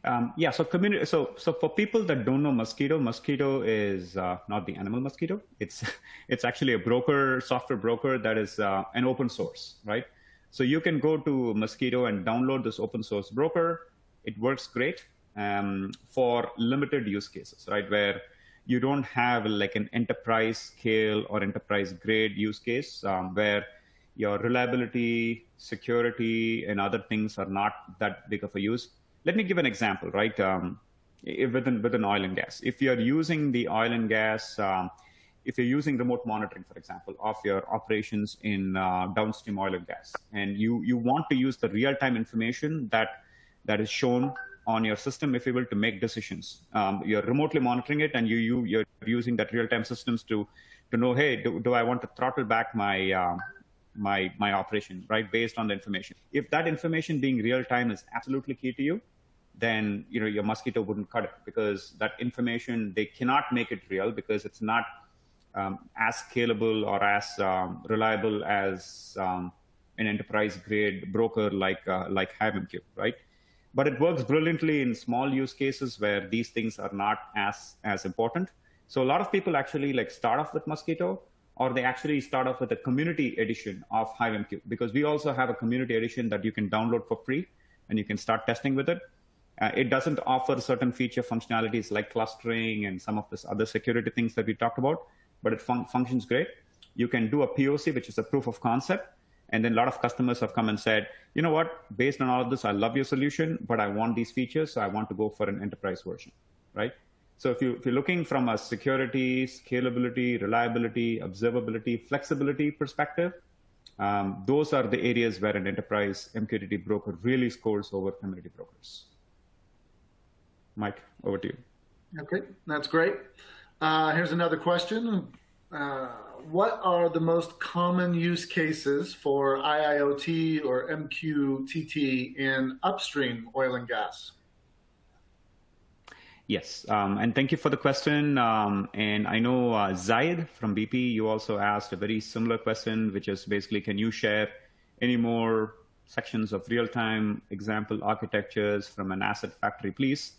So for people that don't know Mosquitto is not the animal mosquito. It's actually a broker, software broker that is an open source, right? So you can go to Mosquitto and download this open source broker. It works great for limited use cases, right? Where you don't have like an enterprise scale or enterprise grade use case where your reliability, security, and other things are not that big of a use. Let me give an example, right? Within oil and gas. If you're using the oil and gas, if you're using remote monitoring, for example, of your operations in downstream oil and gas, and you want to use the real-time information that is shown on your system, if you will, to make decisions. You're remotely monitoring it, and you're using that real-time systems to know, hey, do I want to throttle back my my operation, right, based on the information. If that information being real-time is absolutely key to you, then your Mosquitto wouldn't cut it, because that information, they cannot make it real because it's not as scalable or as reliable as an an enterprise-grade broker like HiveMQ, right? But it works brilliantly in small use cases where these things are not as important. So a lot of people actually like start off with Mosquito, or they actually start off with a community edition of HiveMQ, because we also have a community edition that you can download for free and you can start testing with it. It doesn't offer certain feature functionalities like clustering and some of this other security things that we talked about, but it functions great. You can do a POC, which is a proof of concept. And then a lot of customers have come and said, you know what, based on all of this, I love your solution, but I want these features, so I want to go for an enterprise version, right? So if you're looking from a security, scalability, reliability, observability, flexibility perspective, those are the areas where an enterprise MQTT broker really scores over community brokers. Mike, over to you. Okay, that's great. Here's another question. What are the most common use cases for IIoT or MQTT in upstream oil and gas? Yes, and thank you for the question. And I know Zaid from BP, you also asked a very similar question, which is basically, can you share any more sections of real-time example architectures from an asset factory, please?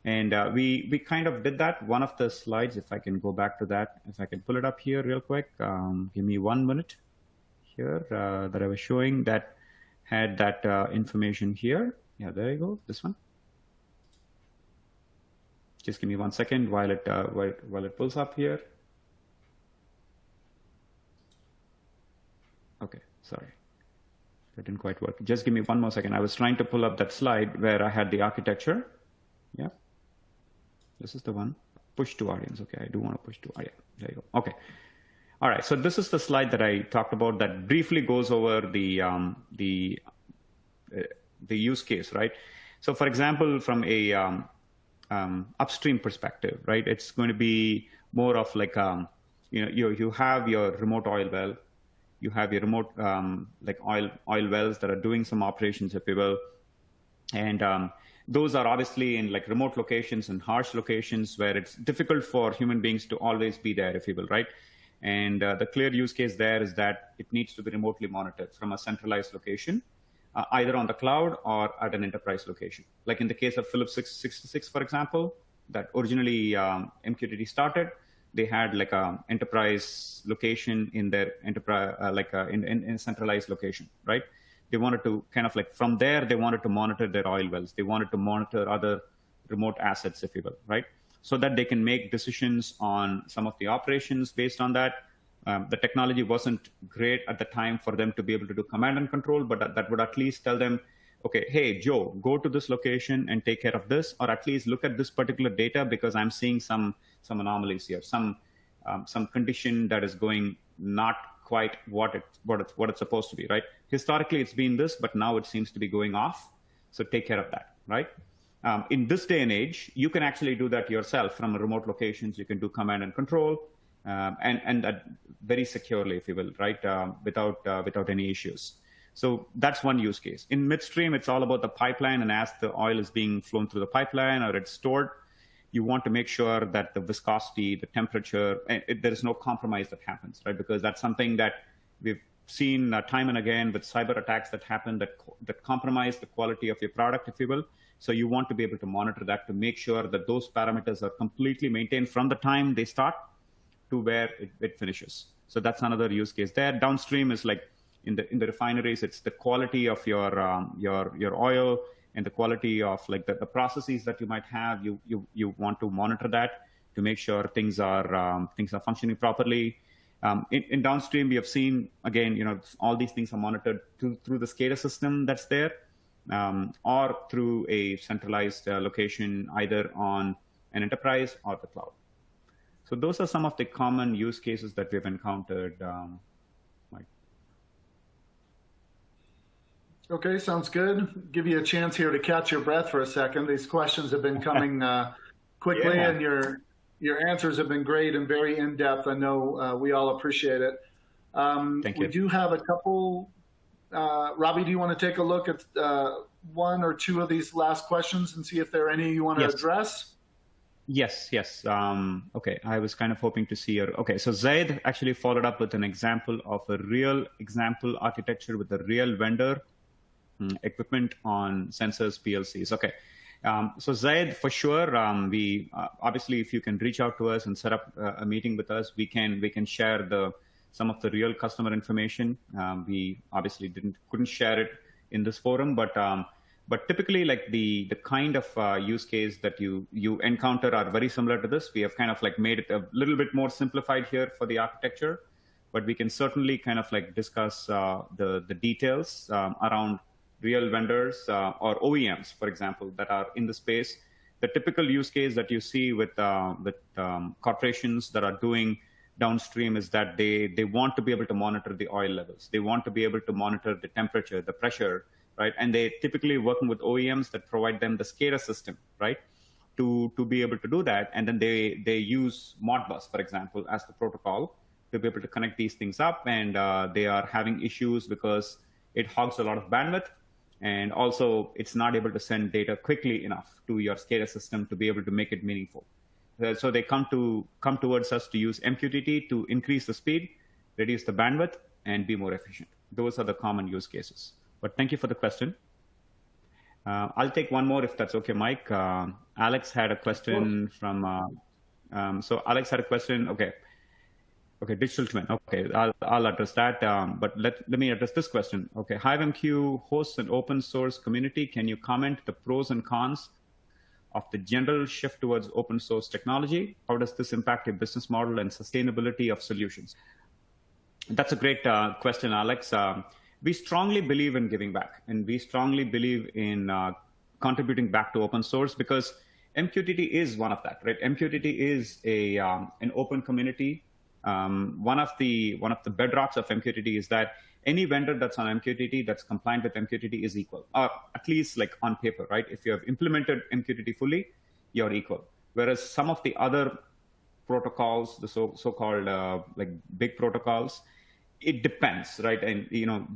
And we kind of did that. One of the slides, if I can go back to that, if I can pull it up here real quick, give me 1 minute here that I was showing that had that information here. Yeah, there you go, this one. Just give me 1 second while it pulls up here. Okay, sorry, that didn't quite work. Just give me 1 more second. I was trying to pull up that slide where I had the architecture. Yeah. This is the one, push to audience. Okay, I do want to push to, yeah, there you go. Okay. All right, so this is the slide that I talked about that briefly goes over the use case, right? So for example, from a upstream perspective, right, it's going to be more of like, you have your remote oil well, you have your remote like oil wells that are doing some operations, if you will, and those are obviously in like remote locations and harsh locations where it's difficult for human beings to always be there, if you will, right? And the clear use case there is that it needs to be remotely monitored from a centralized location, either on the cloud or at an enterprise location. Like in the case of Phillips 66, for example, that originally MQTT started, they had like a enterprise location in their enterprise, in a centralized location, right? They wanted to kind of like, from there, they wanted to monitor their oil wells. They wanted to monitor other remote assets, if you will, right? So that they can make decisions on some of the operations based on that. The technology wasn't great at the time for them to be able to do command and control, but that would at least tell them, okay, hey, Joe, go to this location and take care of this, or at least look at this particular data because I'm seeing some anomalies here, some condition that is going not quite what it's supposed to be, right? Historically, it's been this, but now it seems to be going off. So take care of that, right? In this day and age, you can actually do that yourself from remote locations. You can do command and control, and that very securely, if you will, right? Without any issues. So that's one use case. In midstream, it's all about the pipeline, and as the oil is being flown through the pipeline or it's stored, you want to make sure that the viscosity, the temperature, there is no compromise that happens, right? Because that's something that we've seen time and again with cyber attacks that happen that compromise the quality of your product, if you will. So you want to be able to monitor that to make sure that those parameters are completely maintained from the time they start to where it finishes. So that's another use case there. Downstream is like in the refineries, it's the quality of your oil and the quality of like the processes that you might have. You want to monitor that to make sure things are functioning properly. In downstream, we have seen, again, all these things are monitored through the SCADA system that's there, or through a centralized location, either on an enterprise or the cloud. So those are some of the common use cases that we've encountered, Mike. Okay, sounds good. Give you a chance here to catch your breath for a second. These questions have been coming quickly, yeah. And your answers have been great and very in-depth. I know we all appreciate it. Thank you. We do have a couple. Ravi, do you want to take a look at one or two of these last questions and see if there are any you want to address? Yes, yes. Okay, I was kind of hoping to see your. Okay, so Zaid actually followed up with an example of a real example architecture with a real vendor equipment on sensors, PLCs. Okay. So Zaid, for sure, we obviously, if you can reach out to us and set up a meeting with us, we can share some of the real customer information. We obviously couldn't share it in this forum, but typically, like the kind of use case that you encounter are very similar to this. We have kind of like made it a little bit more simplified here for the architecture, but we can certainly kind of like discuss the details around real vendors or OEMs, for example, that are in the space. The typical use case that you see with corporations that are doing downstream is that they want to be able to monitor the oil levels. They want to be able to monitor the temperature, the pressure, right? And they typically working with OEMs that provide them the SCADA system, right? To be able to do that. And then they use Modbus, for example, as the protocol to be able to connect these things up. And they are having issues because it hogs a lot of bandwidth. And also, it's not able to send data quickly enough to your SCADA system to be able to make it meaningful. So they come towards us to use MQTT to increase the speed, reduce the bandwidth, and be more efficient. Those are the common use cases. But thank you for the question. I'll take one more if that's okay, Mike. Alex had a question from. So Alex had a question. Okay. Okay, digital twin. Okay, I'll address that. But let me address this question. Okay, HiveMQ hosts an open source community. Can you comment the pros and cons of the general shift towards open source technology? How does this impact your business model and sustainability of solutions? That's a great question, Alex. We strongly believe in giving back, and we strongly believe in contributing back to open source because MQTT is one of that, right? MQTT is an open community. One of the bedrocks of MQTT is that any vendor that's on MQTT that's compliant with MQTT is equal, or at least like on paper, right? If you have implemented MQTT fully, you're equal. Whereas some of the other protocols, the so-called like big protocols, it depends, right? And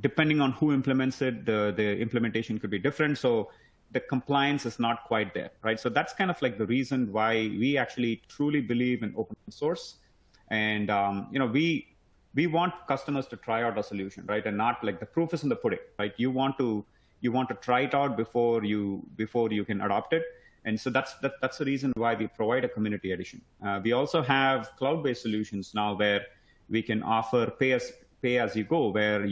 depending on who implements it, the implementation could be different. So the compliance is not quite there, right? So that's kind of like the reason why we actually truly believe in open source. And we want customers to try out a solution, right? And not like the proof is in the pudding, right? You want to try it out before you can adopt it. And so that's the reason why we provide a community edition. We also have cloud-based solutions now where we can offer pay as you go, where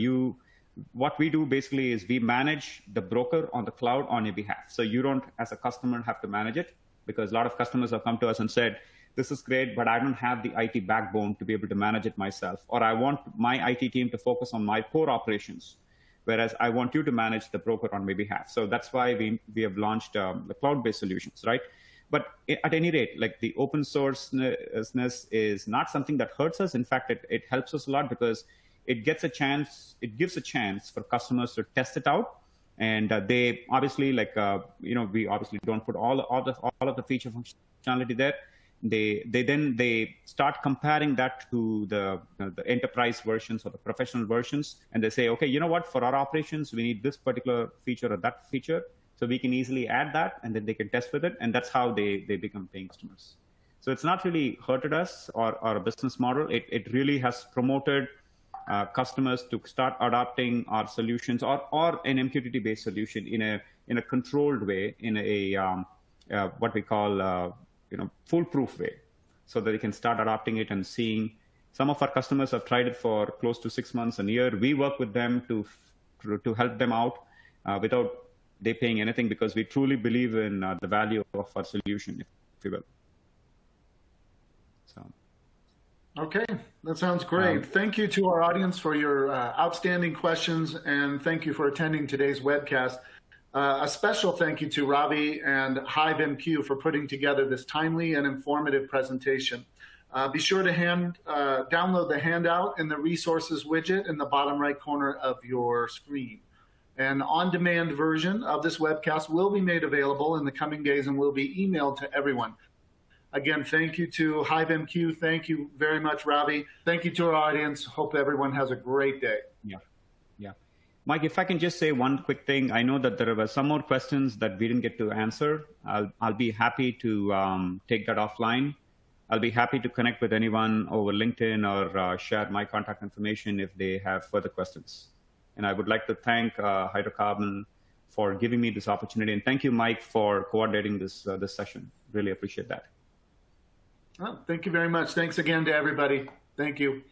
what we do basically is we manage the broker on the cloud on your behalf. So you don't, as a customer, have to manage it, because a lot of customers have come to us and said, this is great, but I don't have the IT backbone to be able to manage it myself. Or I want my IT team to focus on my core operations, whereas I want you to manage the broker on my behalf. So that's why we have launched the cloud-based solutions, right? But at any rate, like the open sourceness is not something that hurts us. In fact, it helps us a lot because it gives a chance for customers to test it out. And they obviously, like, we obviously don't put all of the feature functionality there. They start comparing that to the enterprise versions or the professional versions, and they say, okay, you know what, for our operations, we need this particular feature or that feature, so we can easily add that, and then they can test with it, and that's how they become paying customers. So it's not really hurted us or our business model. It really has promoted customers to start adopting our solutions or an MQTT-based solution in a controlled way, in a what we call foolproof way, so that they can start adopting it and seeing. Some of our customers have tried it for close to 6 months, a year. We work with them to help them out without they paying anything, because we truly believe in the value of our solution, if you will. So. Okay, that sounds great. Thank you to our audience for your outstanding questions, and thank you for attending today's webcast. A special thank you to Ravi and HiveMQ for putting together this timely and informative presentation. Be sure to download the handout in the resources widget in the bottom right corner of your screen. An on-demand version of this webcast will be made available in the coming days and will be emailed to everyone. Again, thank you to HiveMQ. Thank you very much, Ravi. Thank you to our audience. Hope everyone has a great day. Yeah. Mike, if I can just say one quick thing. I know that there were some more questions that we didn't get to answer. I'll be happy to take that offline. I'll be happy to connect with anyone over LinkedIn or share my contact information if they have further questions. And I would like to thank Hydrocarbon for giving me this opportunity. And thank you, Mike, for coordinating this session. Really appreciate that. Oh, thank you very much. Thanks again to everybody. Thank you.